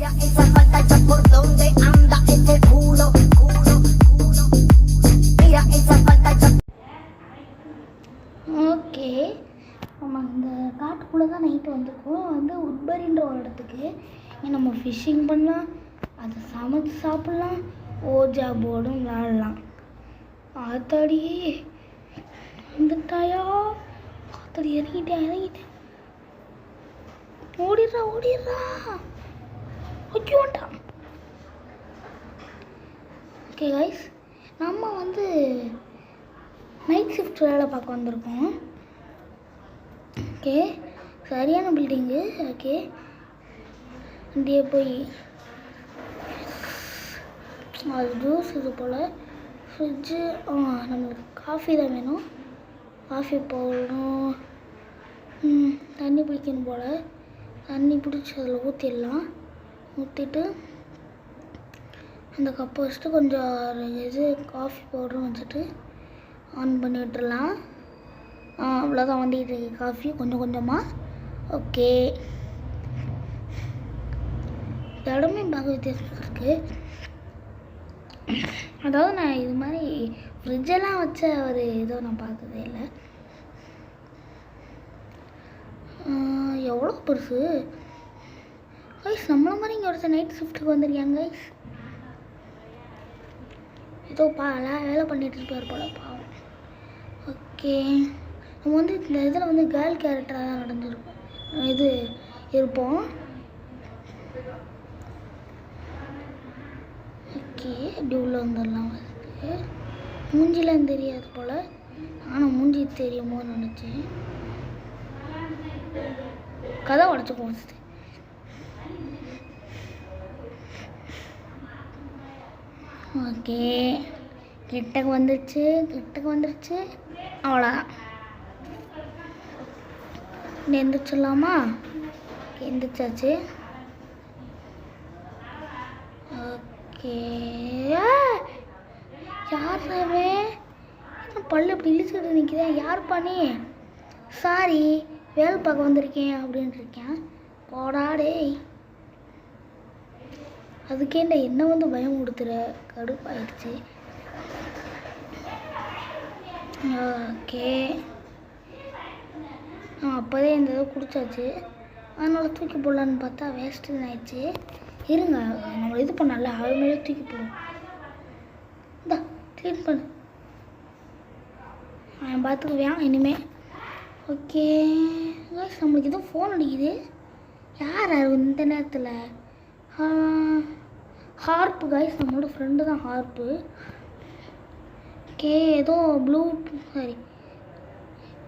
esa pantalla por donde anda ese culo, culo, culo. Mira esa pantalla. Okay, நம்ம இந்த காட்டுக்குள்ளே தான் night வந்திருக்கோம். வந்து உட்பரின்ற ஒரு இடத்துக்கு நம்ம ஃபிஷ்ஷிங் பண்ணலாம், அதை சமைச்சு சாப்பிட்லாம், ஓஜா போர்டும் விளாடலாம். ஆத்தாடி வந்துட்டாயா? ஆத்தாடி இறங்கிட்டேன். ஓடிடுறா ஓகேவான்ட்டான். ஓகே கைஸ், நம்ம வந்து நைட் ஷிஃப்ட் வேலை பார்க்க வந்திருக்கோம். ஓகே, சரியான பில்டிங்கு. ஓகே, அப்படியே போய் அது ஜூஸ் இது போல் ஃப்ரிட்ஜு. நம்மளுக்கு காஃபி தான் வேணும். காஃபி போடணும், தண்ணி பிடிக்கணும் போல். தண்ணி பிடிச்சி அதில் ஊற்றிடலாம். ஊற்றிட்டு அந்த கப்பை வச்சுட்டு கொஞ்சம் இது காஃபி பவுடரும் வச்சுட்டு ஆன் பண்ணி விட்டுடலாம். அவ்வளோதான், வந்துக்கிட்டு இருக்கு காஃபி கொஞ்சம் கொஞ்சமாக. ஓகே, இடமே பார்க்க வித்தியாசமாக இருக்குது. அதாவது நான் இது மாதிரி ஃப்ரிட்ஜெல்லாம் வச்ச ஒரு இதோ நான் பார்த்ததே இல்லை. எவ்வளோ பெருசு கைஸ். நம்மள மாதிரி இங்கே ஒருத்தர் நைட் ஷிஃப்ட்டுக்கு வந்திருக்காங்க கைஸ். ஏதோ வேலை பண்ணிகிட்டு இருப்பார் போல, பாவம். ஓகே, நம்ம வந்து இந்த இதில் வந்து கேர்ள் கேரக்டராக தான் நடந்துருப்போம், இது இருப்போம். ஓகே, இப்படி உள்ள வந்துடலாம். வந்து மூஞ்சிலாம் தெரியாது போல், ஆனால் மூஞ்சி தெரியுமோன்னு நினச்சேன். கதை உடச்சுக்குவோம் ஃபஸ்ட்டு. ஓகே, கிட்டக்கு வந்துருச்சு. அவ்வளோதான், எந்திரிச்சிடலாமா? எந்திரிச்சாச்சு. ஓகே, யாராவே பல்லு இப்படி இழிச்சுக்கிட்டு நிற்கிறேன்? யார் பண்ணி? சாரி, வேலை பார்க்க வந்திருக்கேன் அப்படின்ட்டு இருக்கேன். போடாடே, அதுக்கேண்ட என்ன வந்து பயம் கொடுத்துற, கடுப்பாயிடுச்சு. ஓகே, அப்போதே இந்த இதை குடித்தாச்சு, அதனால் தூக்கி போடலான்னு பார்த்தா வேஸ்ட்டு ஆயிடுச்சு. இருங்க, நம்மளை இது பண்ணல, அது மேலே தூக்கி போடுவோம். இந்தா க்ளீன் பண்ணு, அவன் பார்த்துக்குவேன் இனிமேல். ஓகே கைஸ், நம்மளுக்கு எதுவும் ஃபோன் அடிக்குது. யார் இந்த நேரத்தில்? ஹார்ப்பு கைஸ், நம்மளோட ஃப்ரெண்டு தான் ஹார்ப்பு. ஓகே, ஏதோ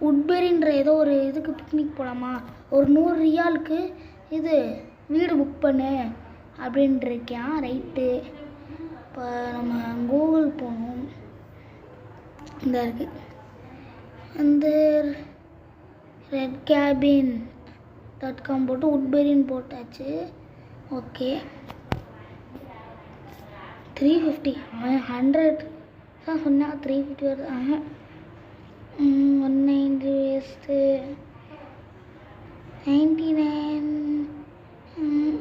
உட்பெரின்ற ஏதோ ஒரு இதுக்கு பிக்னிக் போகலாமா, ஒரு 100 ரியாலுக்கு இது வீடு புக் பண்ணு அப்படின்ட்டு இருக்கேன். ரைட்டு, இப்போ நம்ம கூகுள் போகணும். இந்த இருக்குது அந்த redcabin.com போட்டு உட்பெரின்னு போட்டாச்சு. ஓகே, 350, 100 தான் சொன்னால் 350 வருது. 190 வேஸ்ட்டு, 99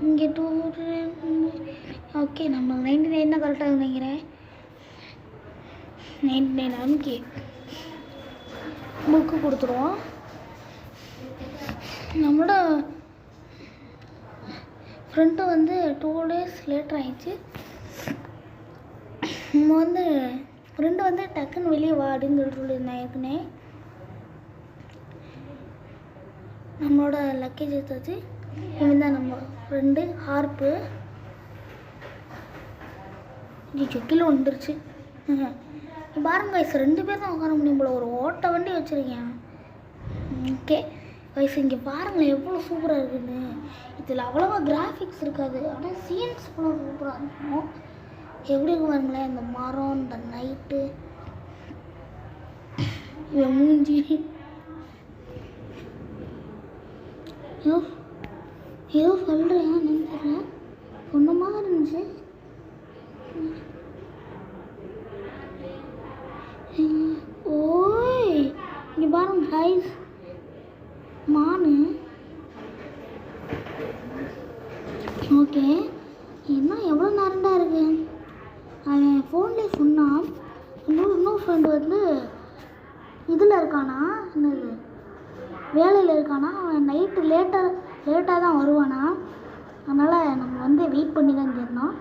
இங்கே 200. ஓகே, நம்ம 99 தான் கரெக்டாக நினைக்கிறேன். 99 அமுக்கி புக்கு கொடுத்துருவோம். நம்மளோட ஃப்ரெண்டு வந்து 2 days லேட்டர் ஆகிடுச்சு. நம்ம வந்து ஃப்ரெண்டு வந்து டக்குன்னு வெளியே வாடுன்னு சொல்லியிருந்தேன் ஏற்கனவே. நம்மளோட லக்கேஜ் எடுத்தாச்சு. இவன் தான் நம்ம ஃப்ரெண்டு ஹார்ப்பு. கீழே வந்துருச்சு. பாருங்க கைஸ், 2 பேர் தான் உட்கார முடியும் போல், ஒரு ஓட்ட வண்டி வச்சுருக்கேன். ஓகே கைஸ், இங்கே பாருங்களேன் எவ்வளோ சூப்பராக இருக்குதுன்னு. இதில் அவ்வளோவா கிராஃபிக்ஸ் இருக்காது, ஆனால் சீன்ஸ் கூட சூப்பராக இருக்கும். எப்படி இருக்கு பாருங்களேன், இந்த மரம், இந்த நைட்டு, இவன் மூஞ்சி ஏதோ சொல்கிறேன் நினைக்கிறேன், சொன்ன மாதிரி இருந்துச்சு. ஓய், இங்கே பாருங்க கைஸ், மானு. ஓகே, என்ன எவ்வளோ நேரம்டா இருக்கு? அவன் ஃபோன்லேயே சொன்னான், இன்னொரு ஃப்ரெண்டு வந்து இதில் இருக்கானா, என்னது வேலையில் இருக்கானா, அவன் நைட்டு லேட்டாக தான் வருவானா. அதனால் நம்ம வந்து வெயிட் பண்ணி தான் இருந்தோம்.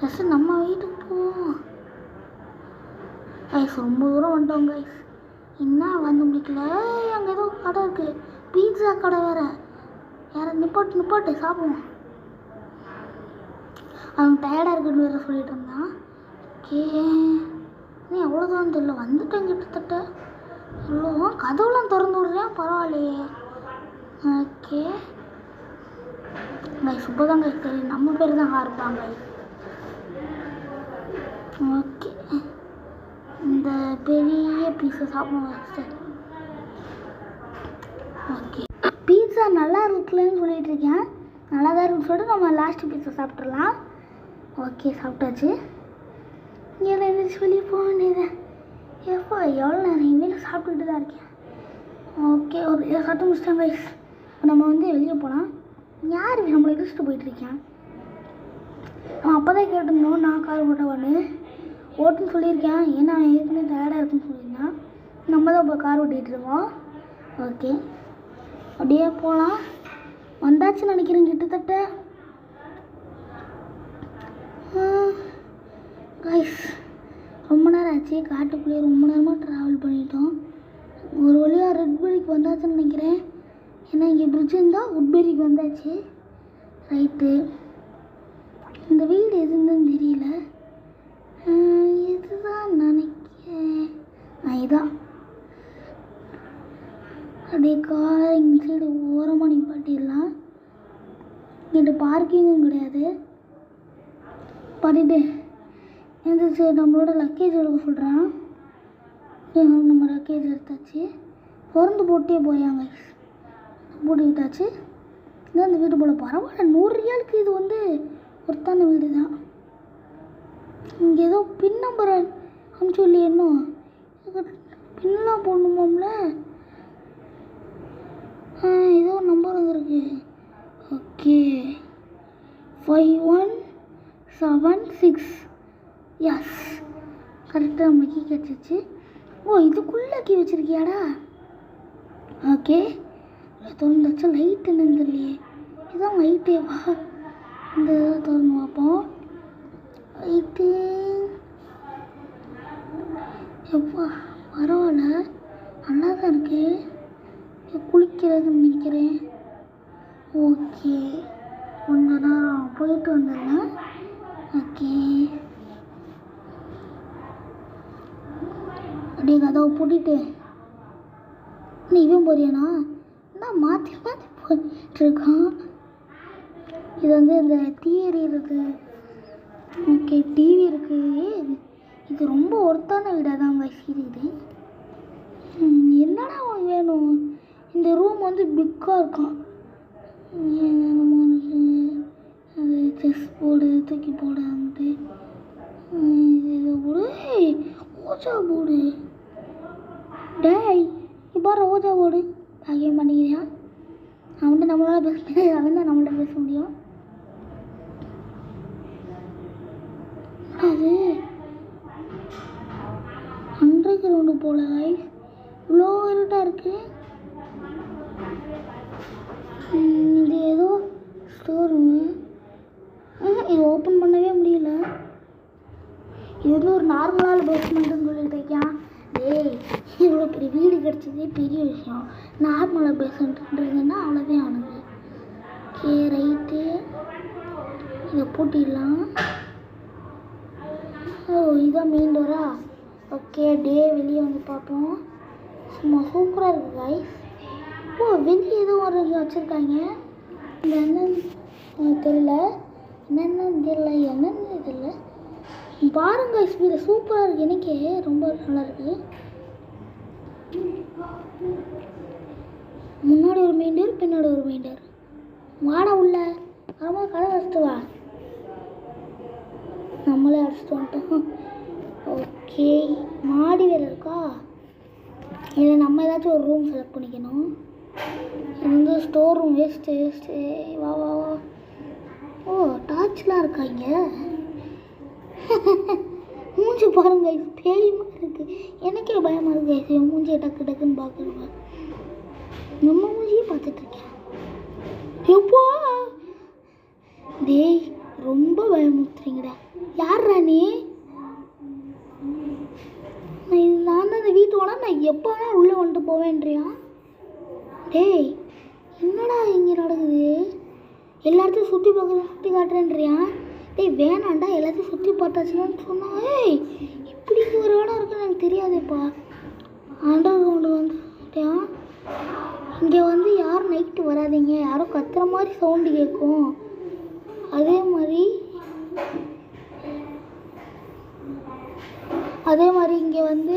ஜஸ்ட் நம்ம வீட்டுக்கு போவோம். கைஸ் ரொம்ப தூரம் வந்துட்டோம் கைஸ். என்ன வந்து முடிக்கல. அங்கே ஏதோ கடை இருக்குது, பீட்சா கடை வேறு. யாரை நிப்பாட்டு சாப்பிடுவோம். அவன் டயர்டாக இருக்குன்னு வேறு சொல்லிட்டு இருந்தான். ஓகே நீ எவ்வளோதான் தெரியல, வந்துட்டேன் கிட்டத்தட்ட. எவ்வளோ கதவுலாம் திறந்து விட்றேன், பரவாயில்லையே. ஓகே கைஸ் இப்போ தான் கைஸ் தெரியும் நம்ம பேர் தான் இருப்பாங்க. ஓகே இந்த பெரிய பீஸை சாப்பிடுவோம். ஓகே பீட்சா நல்லா இருக்குல்லன்னு சொல்லிட்டு இருக்கேன். நல்லா தான் இருக்குன்னு சொல்லிட்டு நம்ம லாஸ்ட்டு பீஸை சாப்பிட்றலாம். ஓகே சாப்பிட்டாச்சு. இங்கே சொல்லி போக வேண்டியது எப்போ எவ்வளோ நேரம் இனிமேல் சாப்பிட்டுட்டு தான் இருக்கேன். ஓகே ஒரு சாப்பிட்டு முடிச்சிட்டேன் கைஸ். நம்ம வந்து வெளியே போகலாம். யார் நம்மளை இடிச்சுட்டு போயிட்டுருக்கேன்? அவன் அப்போ தான் கேட்டுருந்தோம் நான் கார் ஓட்டுன்னு சொல்லியிருக்கேன். ஏன்னா ஏற்கனவே டயர்டாக இருக்குன்னு சொல்லியிருந்தான். நம்ம தான் இப்போ கார் ஓட்டிகிட்டு இருக்கோம். ஓகே அப்படியே போகலாம். வந்தாச்சுன்னு நினைக்கிறேன் கிட்டத்தட்ட. கைஸ் ரொம்ப நேரம் ஆச்சு, காட்டுக்குள்ளேயே ரொம்ப நேரமாக ட்ராவல் பண்ணிட்டோம். ஒரு வழியாக ரெட்பெரிக்கு வந்தாச்சுன்னு நினைக்கிறேன். ஏன்னா இங்கே பிரிட்ஜ் இருந்தால் உட்பெரிக்கு வந்தாச்சு. ரைட்டு இந்த வீடு எதுன்னு தெரியல. இதுதான் நினைக்கிறேன். இதுதான். அப்படியே கார் இந்த சைடு ஓரமாக நிப்பாட்டிடலாம். இங்கிட்ட பார்க்கிங்கும் கிடையாது. பாட்டிட்டு எந்த சைடு நம்மளோட லக்கேஜ் எடுக்க சொல்கிறான். நம்ம லக்கேஜ் எடுத்தாச்சு. திறந்து போட்டே போயாங்க போட்டுக்கிட்டாச்சு. இதான் அந்த வீடு போல். பரவாயில்ல, 100 ரியாலுக்கு இது வந்து ஒருத்தான வீடு தான். இங்கே ஏதோ பின் நம்பர் அனுப்பிச்சு சொல்லி இன்னும் பின்லாம் போடணுமாம்ல. ஏதோ நம்பர் வந்துருக்கு. ஓகே 5176. எஸ் கரெக்டாக நம்மளுக்கு கீ கிடச்சிச்சு. ஓ இதுக்குள்ளே கீ வச்சுருக்கியாடா? ஓகே திறந்தாச்சு. லைட் என்னன்னு தெரியலையே. இதுதான் லைட்டேவா? இந்த திறந்து பார்ப்போம். லைட்டு எப்பா பரவாயில்ல, நல்லா தான் இருக்கு. குளிக்கிறதுன்னு நினைக்கிறேன். ஓகே கொஞ்ச நேரம் போயிட்டு வந்துடலாம். ஓகே அப்படியே கதவை பூட்டிட்டு நீ இவன் போறியானா? நான் மாற்றி போயிட்டுருக்கான். இது வந்து இந்த தியரி இருக்குது. ஓகே டிவி இருக்குது. இது ரொம்ப ஒர்த்தான வீடாக தான் இது. என்னடா அவன் வேணும்? இந்த ரூம் வந்து பிக்காக இருக்கும். அது செஸ் போர்டு தூக்கி போட வந்து இது போடு. ஓஜா போடு. டேய் இப்போ ஓஜா போடு பாக்கியம் பண்ணிக்கிறியா? அவன்கிட்ட நம்மளால் பேச முடியாது, அவன் தான் நம்மள்ட்ட பேச முடியும். அது அண்டர் கிரவுண்டு போல இவ்வளோ இருட்டாக இருக்குது. இது ஏதோ ஸ்டோர் ரூமு. இது ஓப்பன் பண்ணவே முடியல. இது வந்து ஒரு நார்மலான பேஸ்மெண்ட்டுன்னு சொல்லிட்டு இருக்கான். டேய் இவ்வளோ பெரிய வீடு கிடச்சதே பெரிய விஷயம். நார்மலாக பேஸ்மெண்ட்டுன்றதுன்னா அவ்வளோதான் அவனுக்கு. ஓகே ரைட்டு இதை பூட்டிடலாம். ஓ இதுதான் மெயின் டோரா? ஓகே டே வெளியே வந்து பார்ப்போம். சும்மா சூப்பராக இருக்குது கைஸ். ஓ வெளியே எதுவும் ஒரு வச்சுருக்காங்க. இந்த என்னன்னு தெரியல, என்னென்னு தெரியல. பாருங்க வீடு சூப்பராக இருக்குது. எனக்கே ரொம்ப நல்லா இருக்குது. முன்னாடி ஒரு மெயின் டோர், பின்னாடி ஒரு மெயின் டோர். வாடா உள்ள ஆமாம் கடை வச்சுட்டு வா. நம்மளே அடிச்சுட்டு வந்துட்டோம். ஓகே மாடி வேறு இருக்கா? இதில் நம்ம ஏதாச்சும் ஒரு ரூம் செலக்ட் பண்ணிக்கணும். இது வந்து ஸ்டோர் ரூம். வேஸ்ட்டு வா வா வா. ஓ பூச்சிலாம் இருக்காங்க. மூஞ்சி பாருங்க பேய் மாதிரி இருக்கு. எனக்கே பயமாக இருக்கு. மூஞ்சியை டக்கு டக்குன்னு பார்க்குறவங்க நம்ம மூஞ்சியே பார்த்துட்டு இருக்கேன். எப்போ டேய் ரொம்ப பயமுறுத்துறீங்கடா. யார்ரா நீ? நான் தான் இந்த வீட்டோட நான் எப்போ வேணால் உள்ளே வந்துட்டு போவேன்றியா? டேய் என்னடா இங்கே நடக்குது? எல்லாத்தையும் சுற்றி காட்டுறேன்றியா? டேய் வேணாண்டா, எல்லாத்தையும் சுற்றி பார்த்தாச்சுன்னு சொன்னா. ஏய் இப்படி ஒரு இடம் இருக்குன்னு எனக்கு தெரியாதேப்பா. அண்டர் கிரவுண்டு வந்துட்டியா? இங்கே வந்து யாரும் நைட்டு வராதிங்க, யாரும் கத்துற மாதிரி சவுண்டு கேட்கும். அதே மாதிரி இங்கே வந்து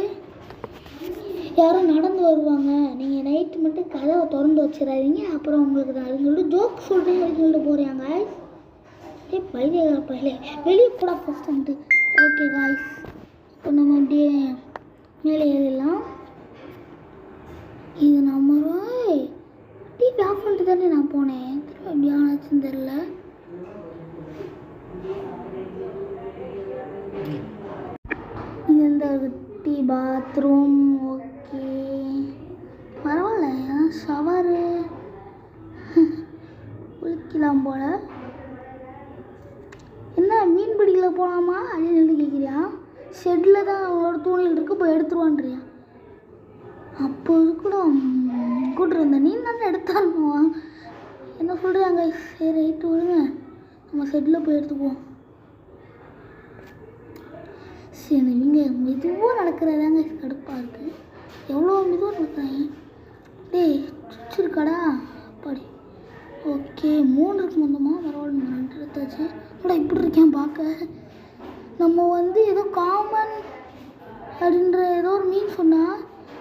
யாரும் நடந்து வருவாங்க. நீங்கள் நைட்டு மட்டும் கதவை திறந்து வச்சிடாதீங்க, அப்புறம் உங்களுக்கு தான் அதுன்னு சொல்லிட்டு ஜோக் சொல்கிறீங்க சொல்லிட்டு போகிறாங்க. ஏ பையன் பையலே வெளியே கூட ஃபஸ்ட் வந்துட்டு. ஓகே காய்ஸ், இப்போ நம்ம அப்படியே மேலே ஏறிடலாம். இது நம்ம டிவி ஆஃப் பண்ணிட்டு தானே நான் போனேன். திரும்ப எப்படி ஆனாச்சுன்னு தெரில. இது இந்த டீ பாத்ரூம். ஓகே பரவாயில்ல, ஷவரு குளிக்கலாம் போல. என்ன மீன் பிடிக்கல போகலாமா அப்படின்னு எழுதி கேட்குறியா? ஷெட்டில் தான் அவங்களோட தூணில் இருக்கு, போய் எடுத்துருவான்றியா? அப்போ கூட கூட்டுருந்த நீ தானே எடுத்தாருவோம். என்ன சொல்கிறாங்க? சரி ரைட்டு விடுங்க, நம்ம ஷெட்டில் போய் எடுத்துக்குவோம். சரி நீங்கள் மெதுவாக நடக்கிறதாங்க கடுப்பாக இருக்குது. எவ்வளோ மெதுவாக நடக்கிறாங்க. டேய் சுச்சிருக்காடா அப்படி. ஓகே 3 இருக்கு மொத்தமாக. பரவாயில்ல 2 எடுத்தாச்சு. கூட இப்படி இருக்கேன் பார்க்க. நம்ம வந்து ஏதோ காமன் அப்படின்ற ஏதோ ஒரு மீன் சொன்னால்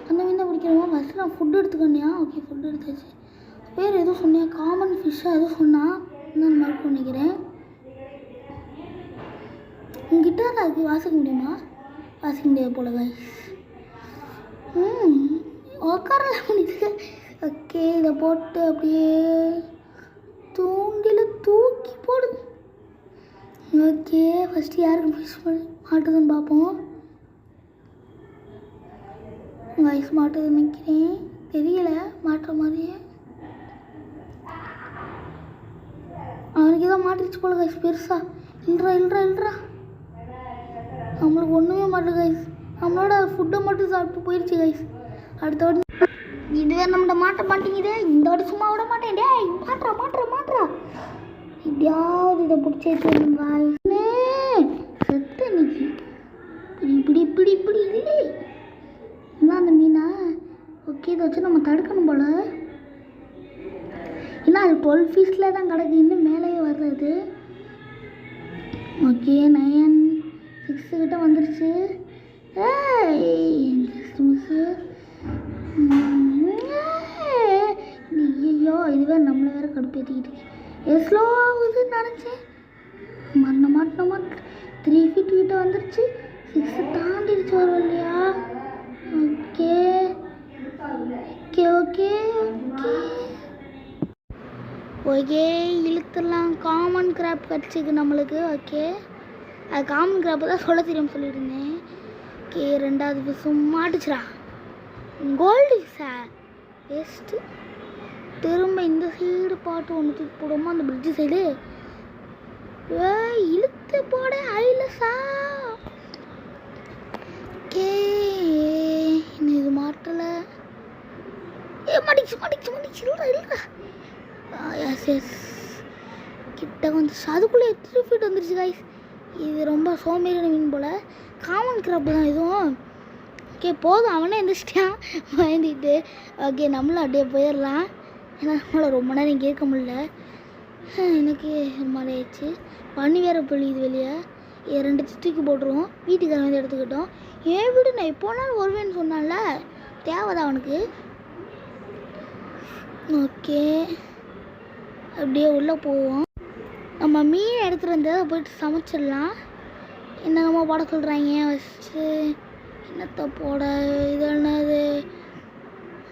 அந்த மீன் தான் பிடிக்கிறோமா. ஃபஸ்ட்டு நான் ஃபுட்டு எடுத்துக்கணியா? ஓகே ஃபுட்டு எடுத்தாச்சு. பேர் எதுவும் சொன்னியா? காமன் ஃபிஷ்ஷாக எதுவும் சொன்னால் நான் மார்க் பண்ணிக்கிறேன். கிட்டாரில் இருக்குது, வாசிக்க முடியுமா? வாசிக்க முடியாது போல கைஸ். உக்காரலாம் பண்ணிட்டு. ஓகே இதை போட்டு அப்படியே தூண்டில் தூக்கி போடுது. ஓகே ஃபஸ்ட்டு யாருக்கு ஃபிஷ் மாட்டுதுன்னு பார்ப்போம். கைஸ் மாட்டுது நிற்கிறேன், தெரியல மாட்டுற மாதிரியே. அவனுக்கு ஏதோ மாட்டிச்சு போல கைஸ் பெருசா. இல்லைறா நம்மளுக்கு ஒன்றுமே மாட்டேன் கைஸ். நம்மளோட ஃபுட்டை மட்டும் சாப்பிட்டு போயிடுச்சு கைஸ். அடுத்த வாட்டி இதுவே நம்மகிட்ட மாட்ட மாட்டேங்குதே. இந்த வாட்டி சும்மா விட மாட்டேன். டேய் மாட்டுறா இப்படியாவது இதை பிடிச்சி வச்சுருங்க காய்ஸ். செத்து இன்னைக்கு இப்படி இல்லை இன்னும் அந்த மீனா. ஓகே இதை வச்சு நம்ம தடுக்கணும் போல். ஏன்னா அது 12 ஃபீஸில் தான் கிடக்கு, இன்னும் மேலேயே வர்றது. ஓகே 9 6 கிட்ட வந்துருச்சு. மிஸ்ஸு ஐயோ இதுவே நம்மளை வேறு கடுப்பேற்றிக்கிட்டு ஸ்லோ ஆகுதுன்னு நினச்சேன். மாட்டின 3 ஃபீட் கிட்ட வந்துருச்சு. 6 தாண்டிடுச்சு வரும் இல்லையா? Okay okay okay okay okay இழுத்துடலாம். காமன் கிராப் கிடச்சிக்கு நம்மளுக்கு. ஓகே அது காமன் கிராப்பை தான் சொல்ல தெரியும் சொல்லியிருந்தேன். ஓகே 2வது ஃபிஷ்ஷும் மாட்டுச்சுடா. Gold ஃபிஷ்ஷா waste. திரும்ப இந்த சைடு பாட்டு ஒன்று தூக்கி போடுவோமா அந்த பிரிட்ஜு சைடு. இழுத்து போட ஐலஸா. ஓகே இன்னும் இது மாட்டலை. மாட்டிச்சு இல்லைடா. எஸ் கிட்ட வந்துச்சு. அதுக்குள்ளே 3 ஃபீட் வந்துருச்சு கைஸ். இது ரொம்ப சோம்பேறியான மீன் போல். காமன் கிராப் தான் இதுவும். ஓகே போதும், அவனே எந்திரிச்சிட்டான் வாங்கிட்டு. ஓகே நம்மளும் அப்படியே போயிடலாம். ஏன்னா நம்மளை ரொம்ப நேரம் இங்கே இருக்க முடியல. எனக்கு மாதிரி ஆயிடுச்சு. பண்ணி வேறு பொழியுது வெளியே. 2 தூக்கி போட்டுருவோம். வீட்டுக்காரன் வந்து எடுத்துக்கிட்டோம். ஏன் வீடு நான் எப்போனாலும் வருவேன்னு சொன்னால தேவைதான் அவனுக்கு. ஓகே அப்படியே உள்ளே போவோம். நம்ம மீன் எடுத்துகிட்டு வந்து அதை போய்ட்டு சமைச்சிடலாம். என்னென்னமோ போட சொல்கிறாங்க. ஃபஸ்ட்டு என்னத்தை போட இது என்னது.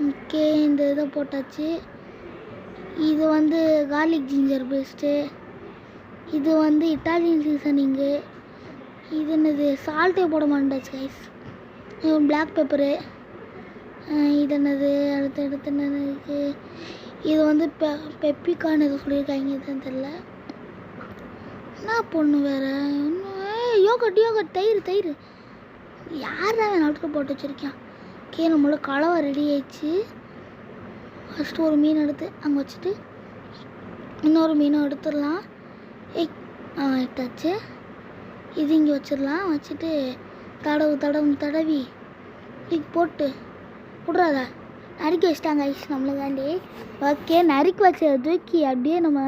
ஓகே இந்த இதை போட்டாச்சு. இது வந்து கார்லிக் ஜிஞ்சர் பேஸ்ட்டு. இது வந்து இட்டாலியன் சீசனிங்கு. இது என்னது சால்ட்டே போட மாட்டேச்சு கைஸ். Black pepper. இது என்னது அடுத்து என்னது இருக்குது. இது வந்து பெப்பிக்கான்னு எதுவும் சொல்லியிருக்காங்க, இதுன்னு தெரில. என்ன பொண்ணு வேறு யோகட் தயிர் யாரா நடுவில் போட்டு வச்சுருக்கேன். ஓகே, நம்மள கலவை ரெடி ஆயிடுச்சு. ஃபஸ்ட்டு ஒரு மீன் எடுத்து அங்கே வச்சுட்டு இன்னொரு மீனும் எடுத்துடலாம். எடுத்தாச்சு. இது இங்கே வச்சிடலாம். வச்சுட்டு தடவி போட்டு விட்றாத நறுக்கி வச்சிட்டாங்க ஐஸ் நம்மளுக்காண்டி. ஓகே, நறுக்கி வச்ச தூக்கி அப்படியே நம்ம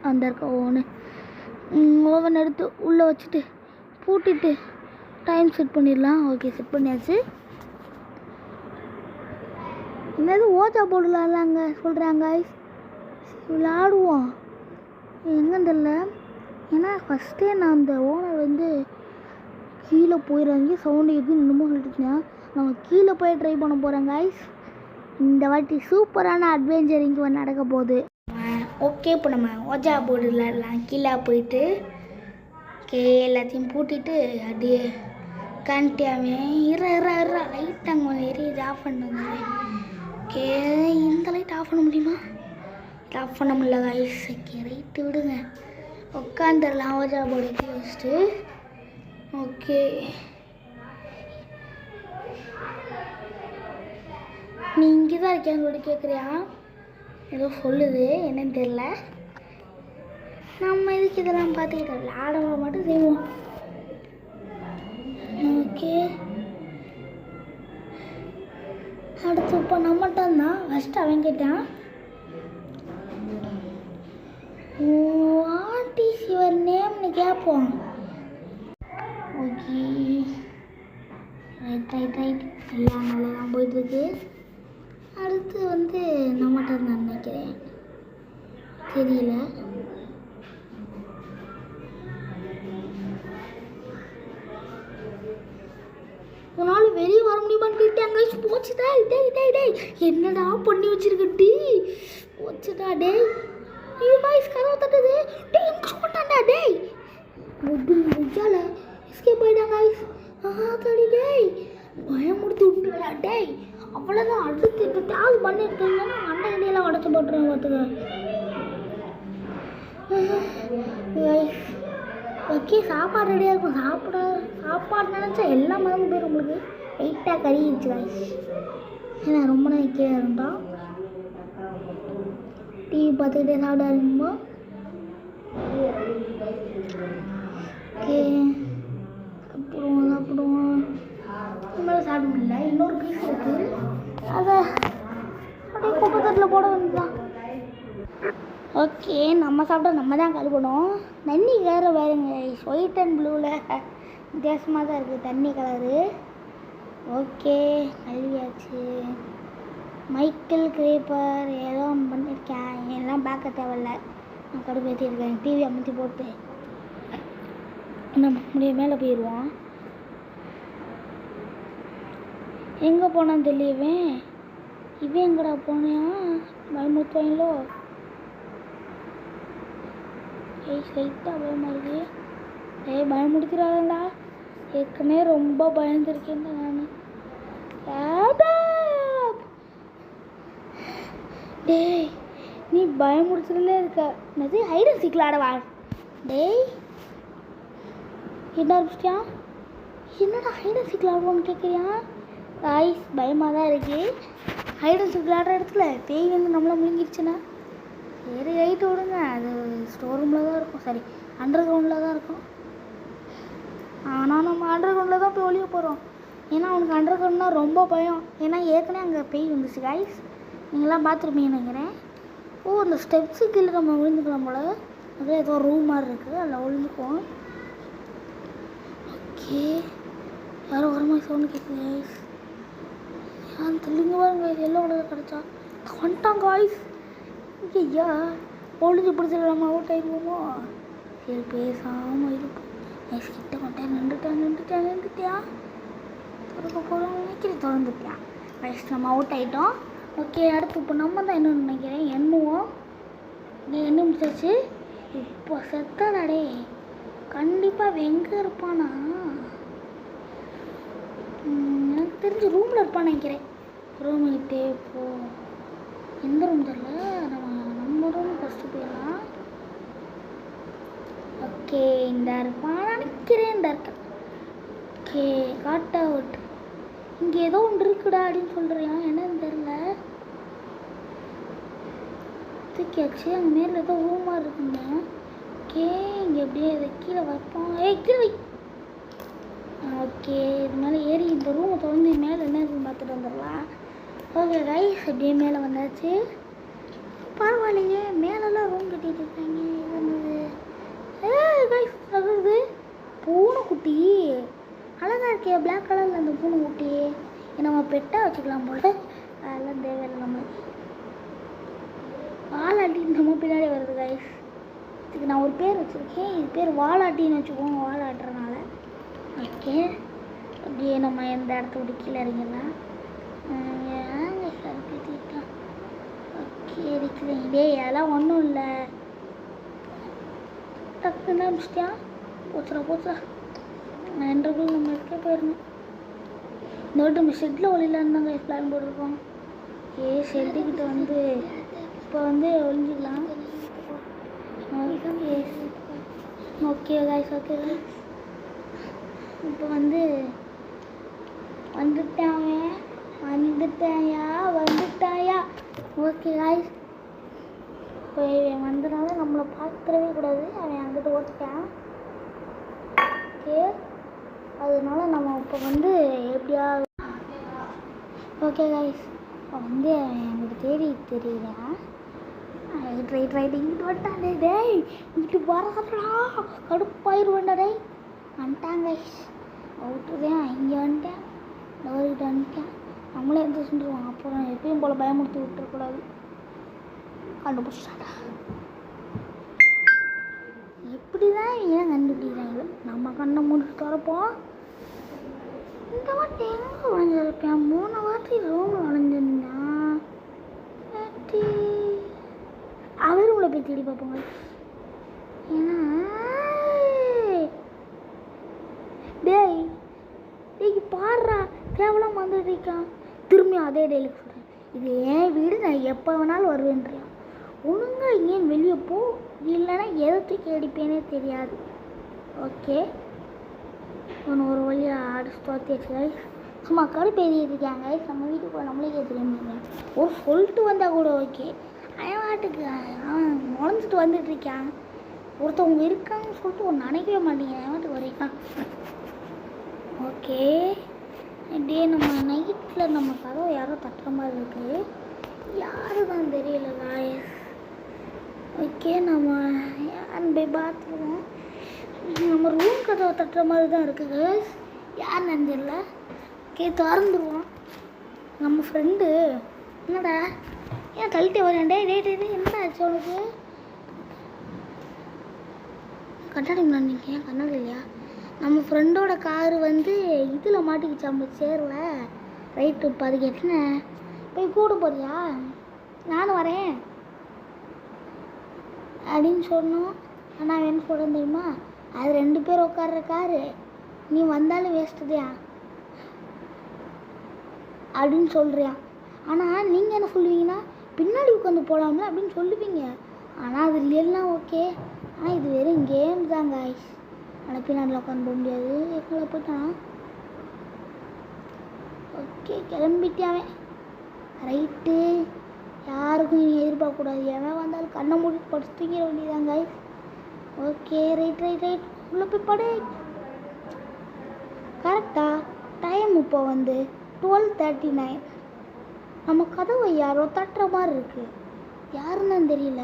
அந்த இருக்க ஓவன் எடுத்து உள்ளே வச்சுட்டு பூட்டிட்டு டைம் செட் பண்ணிடலாம். ஓகே, செட் பண்ணியாச்சு. என்னது ஓஜா போடலாங்க சொல்கிறாங்க ஐஸ். விளாடுவோம் எங்கன்னு தெரில. ஏன்னா ஃபஸ்ட்டே நான் அந்த ஓனர் வந்து கீழே போயிடுறாங்க சவுண்டு எதுவும் இன்னமும் சொல்லிட்டுருக்கேன். நம்ம கீழே போய் ட்ரை பண்ண போகிறோங்க ஐஸ். இந்த வாட்டி சூப்பரான அட்வென்ச்சர் இங்கே நடக்க போகுது. ஓகே, இப்போ நம்ம ஓஜா போர்டு விளாடலாம். கீழே போயிட்டு ஓகே எல்லாத்தையும் பூட்டிட்டு அப்படியே கண்டியாமே லைட் அங்கே எரியுது. ஆஃப் பண்ணிட்டு ஓகே, இந்த லைட் ஆஃப் பண்ண முடியுமா? ஆஃப் பண்ண முடியல கைஸ். ஓகே, ரைட்டு விடுங்க. உட்காந்துடலாம் ஓஜா போர்டு வச்சுட்டு. ஓகே, நீ இங்கே தான் இருக்கேன் கூட கேட்குறியா? ஏதோ சொல்லுது, என்னன்னு தெரில. நம்ம இதுக்கு இதெல்லாம் பார்த்துக்கிட்டோம், விளாடவங்க மட்டும் செய்வோம். ஓகே, அடுத்து இப்போ நம்மகிட்ட தான் ஃபஸ்ட்டு அவன் கேட்டான், வாட் இஸ் யுவர் நேம்னு கேட்போம். ஓகே, ரைட் எல்லாம் நல்லா தான் போயிட்டுருக்கு. அடுத்து வந்து நம்மகிட்ட நான் நினைக்கிறேன், தெரியல. ஒரு நாள் வெளியே வர முடியுமான்னு கேட்டாங்க. போச்சுடா. டேய் என்னடா பண்ணி வச்சிருக்க டீ? போச்சுடா டேய். வாய்ஸ் கதவை தட்டுது. டேய் எங்க போட்டான்டா டேய். முடிஞ்சால எஸ்கேப் ஆயிட்டாங்க ஐஸ். தடி டேய் பயமுடுத்தி விட்டுடா டேய். அவ்வளோதான். அடுத்து இப்போ டேக் பண்ணியிருக்கீங்கன்னா அண்டை கண்டியெல்லாம் உடச்சி போட்டுருவேன் பார்த்துக்க. ஓகே, சாப்பாடு ரெடியாக இருக்கும். சாப்பாடு நினச்சா எல்லா மரமும் பேர் உங்களுக்கு வெயிட்டாக கறிடுச்சு காய்ஸ். ஏன்னா ரொம்ப நாள் கீழே இருந்தோம். டிவி பார்த்துக்கிட்டே சாப்பிட இருக்கும்போ. ஓகே, சாப்பிடுவோம். நம்மளால சாப்பிட முடியல. இன்னொரு பீஸ் இருக்குது, அதை அப்படியே குப்பத்தட்டில் போட வேண்டியதான். ஓகே, நம்ம சாப்பிட்டா நம்ம தான் கழுவணும். தண்ணி வேறு பாருங்க, ஒயிட் அண்ட் ப்ளூவில் வித்தியாசமாக தான் இருக்குது தண்ணி கலரு. ஓகே, கழுவியாச்சு. மைக்கேல் கிரேப்பர் ஏதோ ஒன்று பண்ணியிருக்கேன். எல்லாம் பார்க்க தேவையில்ல, நான் கடுப்பேற்றிருக்கேன். டிவி அமுத்தி போட்டு நம்ம அப்படியே மேலே போயிடுவோம். எங்கே போனான்னு தெரியவே. இவன் எங்கடா போனியா? பயமுறுத்துவாங்களோ? லைட்டாக பயமாக இருக்குது. பயமுடுத்துறாங்கடா. ஏற்கனவே ரொம்ப பயந்துருக்கேன் நான். டேய் நீ பயமுடுத்துறதுலே இருக்க. என்னது ஹைட் அண்ட் சீக்கிரம் ஆடவா? டேய் என்ன ஆரம்பிச்சிட்டியா? என்னடா ஹைட் அண்ட் சீக்கிரம் ஆடுவோன்னு கேட்குறியா? காய்ஸ் பயமாக தான் இருக்குது. ஹைட் அண்ட் சீக்கிரம் ஆடுற இடத்துல பேய் வந்து நம்மளை முழுங்கிடுச்சுன்னா சரி ரைட்டு விடுங்க. அது ஸ்டோர் ரூமில் தான் இருக்கும், சரி அண்டர் கிரவுண்டில் தான் இருக்கும். ஆனால் நம்ம அண்டர் கிரவுண்டில் தான் போய் ஒழிய போகிறோம். ஏன்னா அவனுக்கு அண்டர் கிரவுண்ட்னா ரொம்ப பயம். ஏன்னா ஏற்கனவே அங்கே பேய் வந்துச்சு காய்ஸ், நீங்களாம் பார்த்துருப்பீங்கன்னு நினைக்கிறேன். அந்த ஸ்டெப்ஸு கீழே நம்ம விழுந்துக்கலாம் போல். அதில் ஏதோ ரூம் மாதிரி இருக்குது, அதில் விழுந்துக்குவோம். ஓகே, யாரும் வர மாதிரி சவுண்டு கேட்குது காய்ஸ். யாரும் தெளிங்க பாருங்க, எல்லாம் உடனே கிடச்சா வந்துட்டாங்க காய்ஸ். ஐயா ஒழிஞ்சு பிடிச்சல நம்ம அவுட் ஆகிடுவோமோ? சரி பேசாமல் இருக்கும். ஐஸ் கிட்ட கொண்டேன். நின்றுட்டியா திறக்க போகிறோம் நினைக்கிறேன். திறந்துட்டியான். ஃபஸ்ட் நம்ம அவுட் ஆகிட்டோம். ஓகே, அடுத்து இப்போ நம்ம தான் என்ன நினைக்கிறேன் எண்ணுவோம். நீ எண்ணி முடிச்சாச்சு. இப்போ செத்தாடே. கண்டிப்பாக எங்கே இருப்பானா? எனக்கு தெரிஞ்சு ரூமில் இருப்பான்னு நினைக்கிறேன். ரூம்கிட்டே போ. எந்த ரூம் தெரியல. நம்ம ரூம் ஃபஸ்ட்டு போயிடலாம். ஓகே, இந்த இருப்பான் நினைக்கிறேன். இந்த இருக்கேன். Okay, got out. இங்கே ஏதோ ஒன்று இருக்குடா அப்படின்னு சொல்கிறேன். என்னன்னு தெரில. தூக்கியாச்சு. அங்கே மேலே ஏதோ ரூமாக இருக்குங்க. ஓகே, இங்கே எப்படியே இதை கீழே வைப்போம். கீழே வை. ஓகே, இது மேலே ஏறி இந்த ரூமை திறந்து மேலே என்ன இருக்குன்னு பார்த்துட்டு வந்துடலாம். ஓகே கைஸ், அப்படியே மேலே வந்தாச்சு. பரவாயில்லையே, மேலெல்லாம் ரூம் கட்டிட்டு இருக்காங்க. கைஸ், அது பூனைக்குட்டி அழகாக இருக்கே. பிளாக் கலரில் அந்த பூனைக்குட்டி நம்ம பெட்டாக வச்சுக்கலாம் போல. அதெல்லாம் தேவையில்லை. நம்ம வாலாட்டின்னு நம்ம பின்னாடி வருது கைஸ். இதுக்கு நான் ஒரு பேர் வச்சுருக்கேன். இது பேர் வாலாட்டின்னு வச்சுக்கோங்க, வாலாட்டுறதுனால. ஓகே, அப்படியே நம்ம எந்த இடத்த விட்டு கீழே இறங்கிடலாம். ஓகே, இருக்கிறேன். அதெல்லாம் ஒன்றும் இல்லை. டக்குன்னு அமிச்சிட்டியா? போச்சுடா. என்றைக்கும் நம்ம எடுக்க போயிடணும். இந்த வாட்டி நம்ம ஷெட்டில் ஒளியிலான்னு தாங்க பிளான் போட்டிருக்கோம். ஓகே, ஷெட்டுக்கிட்ட வந்து இப்போ வந்து ஒளிஞ்சிக்கலாம். Okay guys, okay. இப்போ வந்துட்டாயா. ஓகே கைஸ், இப்போ இவன் வந்தனால நம்மளை பார்த்துடவே கூடாது. அவன் அங்கிட்ட ஓட்டிட்டான். ஓகே, அதனால நம்ம இப்போ எப்படியா. ஓகே கைஸ், இப்போ எங்களுக்கு தெரியுறேன். ரைட் இங்கிட்டு வந்துட்டானே. டேய், இங்கிட்டு வரடா. கடுப்பாயிருவேண்டா. டேய், வந்துட்டாங்க கைஸ். அவுட்டுதான். இங்கே வந்துட்டேன். டோர்கிட்ட வந்துட்டேன். நம்மளே எந்த செஞ்சுருவாங்க. அப்புறம் எப்பயும் போல் பயமுறுத்தி விட்டுறக்கூடாது. கண்டுபிடிச்சாடா. எப்படி தான் ஏன் கண்டுபிடிக்கிறாங்க? நம்ம கண்ணை முடிச்சு திறப்போம். இந்த வாட்டி எங்கே உழைஞ்சிருப்பேன்? 3 வாட்டி ரூமில் உழைஞ்சிருந்தான். அவர் உங்களை போய் தேடி பார்ப்போங்க. ஏன்னா டேய் பாடுறா, கேவலம் வந்துட்டு இருக்கான். திரும்பியும் அதே டெய்லிக்கு சொல்கிறேன். இது என் வீடு, நான் எப்போ வேணாலும் வருவேன்றியான். ஒழுங்கா இங்கேயும் வெளியே போ, இல்லைன்னா எதை தூக்கி அடிப்பேனே தெரியாது. ஓகே, ஒரு வழியாக அடிச்சு தோத்தியாச்சு. சும்மா கடுப்பு எழுதிட்டு இருக்காங்க. நம்ம வீட்டுக்கு நம்மளுக்கே தெரியுமாங்க. ஒரு சொல்லிட்டு வந்தால் கூட ஓகே. வாட்டுக்கு நுழைஞ்சிட்டு வந்துட்டு இருக்கான். ஒருத்தவங்க இருக்காங்கன்னு சொல்லிட்டு ஒரு நினைக்கவே மாட்டேங்க. வாட்டுக்கு வரைக்கான். ஓகே, இப்படியே நம்ம நைட்டில் நம்ம கதவை யாரோ தட்டுற மாதிரி இருக்குது. யாரு தான் தெரியல காய்ஸ். ஓகே, நம்ம யாருன்னு போய் பார்த்துருவோம். நம்ம ரூம் கதவை தட்டுற மாதிரி தான் இருக்குது காய்ஸ். யாருன்னு தெரியல. ஓகே, திறந்துருவோம். நம்ம ஃப்ரெண்டு. என்னடா ஏன் தள்ளிட்டே வரேன்? டே என்ன ஆச்சு உனக்கு? கண்ணாடி முன்னாடி ஏன் கண்ணாடி இல்லையா? நம்ம ஃப்ரெண்டோட காரு இதில் மாட்டிக்கிச்சு. நம்ம சேரில். ரைட்டு, இப்போ அதுக்கு என்ன போய் கூட போறியா? நானும் வரேன் அப்படின்னு சொன்னோம். ஆனால் என்ன சொல்கிறேன் தெரியுமா? அது 2 பேர் உட்கார்ற காரு, நீ வந்தாலும் வேஸ்ட்டு தான் அப்படின்னு சொல்கிறியா. ஆனால் நீங்கள் என்ன சொல்லுவீங்கன்னா, பின்னாடி உட்காந்து போகலாம்ல அப்படின்னு சொல்லுவீங்க. ஆனால் அது இல்லைன்னா ஓகே. ஆனால் இது வெறும் கேம் தான் காய்ஸ். ஆனால் பின்னாடியில் உட்காந்து போக முடியாது. எங்களை போயிட்டான். ஓகே, கிளம்பிட்டாவே. ரைட்டு, யாருக்கும் நீங்கள் எதிர்பார்க்கக்கூடாது. எவன் வந்தாலும் கண்ணை மூடிட்டு படிச்சு தூக்கிட வேண்டியதான் காய்ஸ். ஓகே, ரைட் உள்ளே போய் படு. கரெக்டா டைம் இப்போ 12:39. நம்ம கதவை யாரோ தட்டுற மாதிரி இருக்குது. யாருன்னு தெரியல.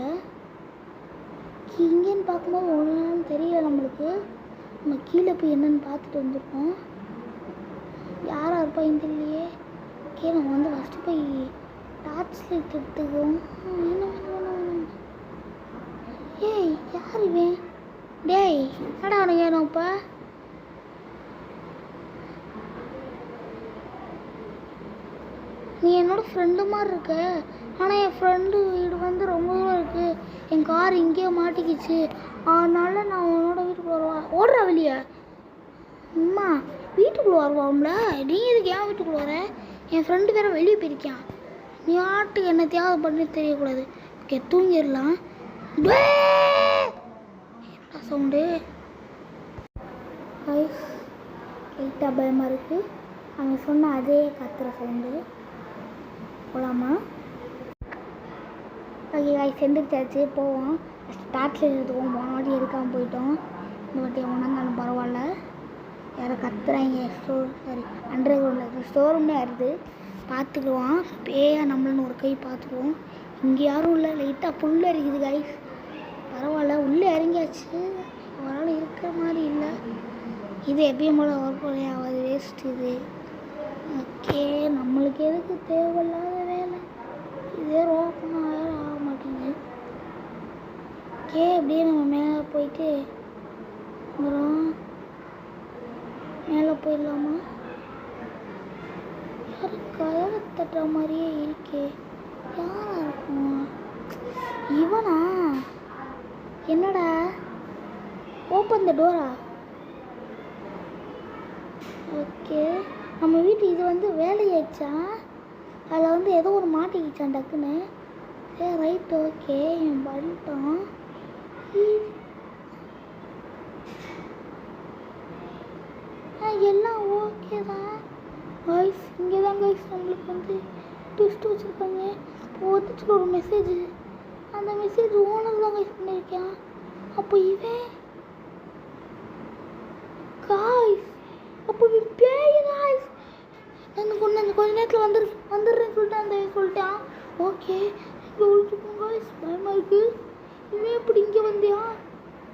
இங்கேன்னு பார்க்கும்போது ஒன்றும் தெரியல நம்மளுக்கு. நம்ம கீழே போய் என்னென்னு பார்த்துட்டு வந்துருக்கோம். யாராக இருப்பான்னு தெரியலையே. ஓகே, நம்ம ஃபஸ்ட்டு போய் டார்ச் லைட் எடுத்துக்குவோம். ஏய், யார் இவன்? டேய், என்னடா அவனுக்கு ஏனும் இப்போ? நீ என்னோடய ஃப்ரெண்டு மாதிரி இருக்க. ஆனால் என் ஃப்ரெண்டு வீடு ரொம்ப தூரம் இருக்குது. என் கார் இங்கேயே மாட்டிக்கிச்சு, அதனால நான் உன்னோட வீட்டுக்குள்ள வருவேன். ஓடுற வெளியே அம்மா, வீட்டுக்குள்ளே வருவாம்ல, நீ எதுக்கு ஏன் வீட்டுக்குள்ளே வர? என் ஃப்ரெண்டு வேறு வெளியே போயிருக்கான். நீ ஆட்டுக்கு என்ன தியாகம் பண்ணி தெரியக்கூடாது. ஓகே, தூங்கிடலாம். என்ன சவுண்டு? கைஸ், லைட்டாக பயமாக இருக்குது. அவன் சொன்ன அதே கத்துற சவுண்டு. போகலாமா? ஓகே கைஸ், எந்திரிச்சாச்சு, போவோம். ஸ்டார்ட்ல எடுத்துவோம். போன வாட்டி எடுக்காமல் போயிட்டோம். இந்த வாட்டி ஒன்றாந்தாலும் பரவாயில்ல. யாரை கத்துறாங்க? அண்டர் கிரவுண்டில் ஸ்டோர் ரூம்னே வருது. பார்த்துக்குவான். பேயா நம்மளுன்னு ஒரு கை பார்த்துக்குவோம். இங்கே யாரும் இல்லை. லைட்டாக புல் அரிக்குது கைஸ். பரவாயில்ல, உள்ளே இறங்கியாச்சு. அவரால் இருக்கிற மாதிரி இல்லை. இது எப்பயும் போல் ஒர்க் ஆகாது, வேஸ்ட் இது. ஓகே, நம்மளுக்கு எதுக்கு தேவையில்லாத வேலை? இதே ரோப்பமாக வேறு ஆக மாட்டேங்குது. ஓகே, அப்படியே நம்ம மேலே போயிட்டு அப்புறம் மேலே போயிடலாமா? யாரும் கதவை தட்டுற மாதிரியே இருக்கே. யாரா இருக்கும்? இவனா? என்னடா, ஓப்பன் த டோரா? ஓகே, நம்ம வீட்டு இது வந்து வேலையாச்சா? அதில் ஏதோ ஒரு மாட்டிக்கிச்சான் டக்குன்னு. சரி, ரைட், ஓகே, என் பண்ணிட்டோம். எல்லாம் ஓகே தான் கைஸ். இங்கே தான் கைஸ் நம்மளுக்கு ட்விஸ்ட் வச்சுருக்காங்க. வந்துச்சு ஒரு மெசேஜ். அந்த மெசேஜ் ஓனர் தான் கைஸ் பண்ணியிருக்கேன். அப்போ இவன் காய்ஸ், அப்போ இவன் பேய் காய்ஸ். கொஞ்ச நேரத்தில் வந்துடுறேன்னு சொல்லிட்டான். ஓகே, இங்கே ஒழிச்சுக்கோங்க காய்ஸ், பயமாக இருக்குது. இவன் எப்படி இங்கே வந்தியா?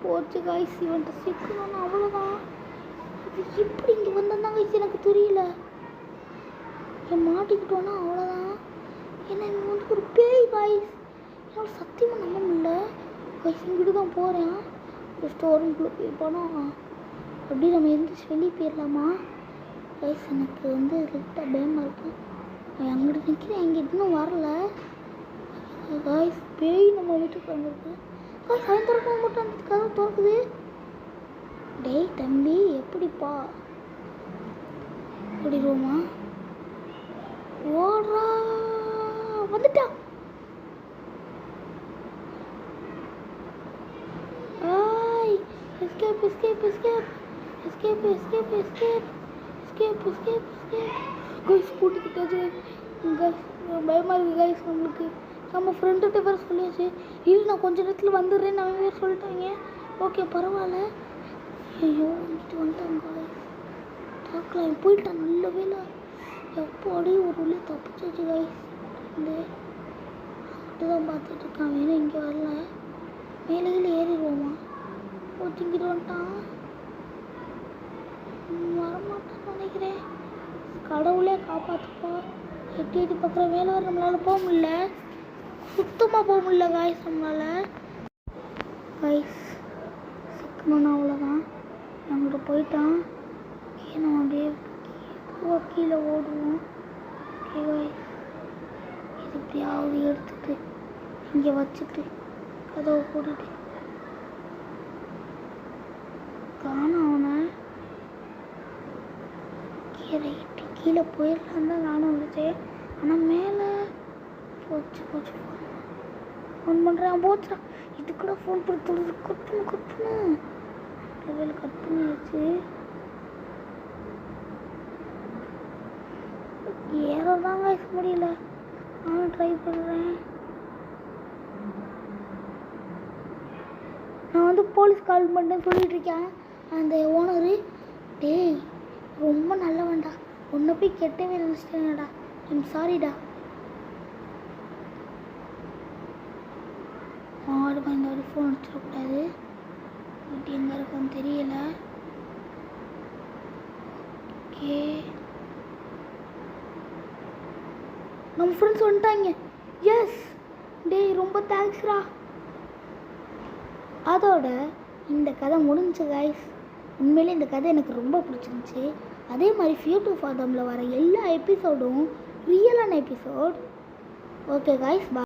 போச்சு காய்ஸ், இவன்ட்டு சிக்கணும், அவ்வளோதான். அது எப்படி இங்கே வந்தான் கைஸ் எனக்கு தெரியல. என் மாட்டிக்கிட்டோன்னா அவ்வளோதான். ஏன்னா இவன் ஒரு பேய் காய்ஸ். என்னால் சத்தியமாக நம்ப முடியல கைஸ். இங்கிட்டு தான் போகிறேன். ஒரு ஸ்டோர் ரூம்குள்ளே போய் போனால் அப்படியே நம்ம எந்திரிச்சு வெளியே போயிடலாமா கைஸ்? எனக்கு லைட்டாக பயமாக இருக்குது. அங்கிட்டு நிற்கிறேன், எங்கிட்ட இன்னும் வரல காய்ஸ். பேய் நம்ம வீட்டுக்கு வந்துருக்கு காய்ஸ். அவன் திறக்க மட்டும் அந்த கதவு திறக்குது. டேய் தம்பி, எப்படிப்பா ஓடிடுவோமா? ஓடுறா, வந்துட்டா. ஆய், escape escape escape escape escape escape escape escape escape guys. கூட்டிக்கிட்டாச்சு கைஸ். பயமாக இருக்குது கைஸ் நம்மளுக்கு. நம்ம ஃப்ரெண்டுகிட்ட வேறு சொல்லியாச்சு. இல்லை, நான் கொஞ்சம் நேரத்தில் வந்துடுறேன்னு அவங்க வேறு சொல்லிட்டாங்க. ஓகே, பரவாயில்ல. ஐயோ, வந்துட்டாங்க பார்க்கலாம். போயிட்டான், நல்ல வேலை. எப்போ அப்படியே ஒரு உள்ளே தப்பிச்சாச்சு கைஸ். அங்கிட்டு தான் பார்த்துட்டு இருக்கான். வேணும் இங்கே வரல. மேலே ஏறிடுவோமா? திங்கிட்டு வந்துட்டான். வரமாட்டான்னு நினைக்கிறேன். கடவுளே காப்பாற்றுப்பா. எட்டி எட்டி பார்க்குற வேலை வர நம்மளால் போக முடியல. சுத்தமாக போக முடியல கைஸ் நம்மளால். கைஸ், சிக்கணும்னா அவ்வளோதான். நம்மகிட்ட போயிட்டான். நம்ம அப்படியே கீழே ஓடுவோம். ஓகே கைஸ், இது எப்படியாவது எடுத்துட்டு இங்கே வச்சுட்டு கதவை போட்டுட்டு காணும் அவனை. ரைட்டு, கீழே போயிடலான்னு தான் நானும் வந்துச்சேன். ஆனால் மேலே போச்சு போச்சு. ஃபோன் பண்ணுறேன், போச்சுடா. இது கூட ஃபோன் பண்ணி தொழுது கட்டணும். வேலை கட் பண்ணியாச்சு. ஏதோ தான் பேச முடியல. நானும் ட்ரை பண்ணுறேன். நான் போலீஸ் கால் பண்ணிட்டேன்னு சொல்லிட்டு இருக்கேன். அந்த ஓனரு, டேய் ரொம்ப நல்லவன்டா, உன்னை போய் கெட்டவே நினச்சிட்டேனடா, ஐம் சாரிடா. ஆடு இந்த ஒரு ஃபோன் அடிச்சிடக்கூடாது. வீட்டு எங்கே இருக்குன்னு தெரியல. ஓகே, நம்ம ஃப்ரெண்ட்ஸ் வந்துட்டாங்க. எஸ், டேய் ரொம்ப தேங்க்ஸ்ரா. அதோட இந்த கதை முடிஞ்சு கைஸ். உண்மையிலே இந்த கதை எனக்கு ரொம்ப பிடிச்சிருந்துச்சி. அதே மாதிரி ஃபியூ டு ஃபாதமில் வர எல்லா எபிசோடும் ரியலான எபிசோட். ஓகே கைஸ், பாய்.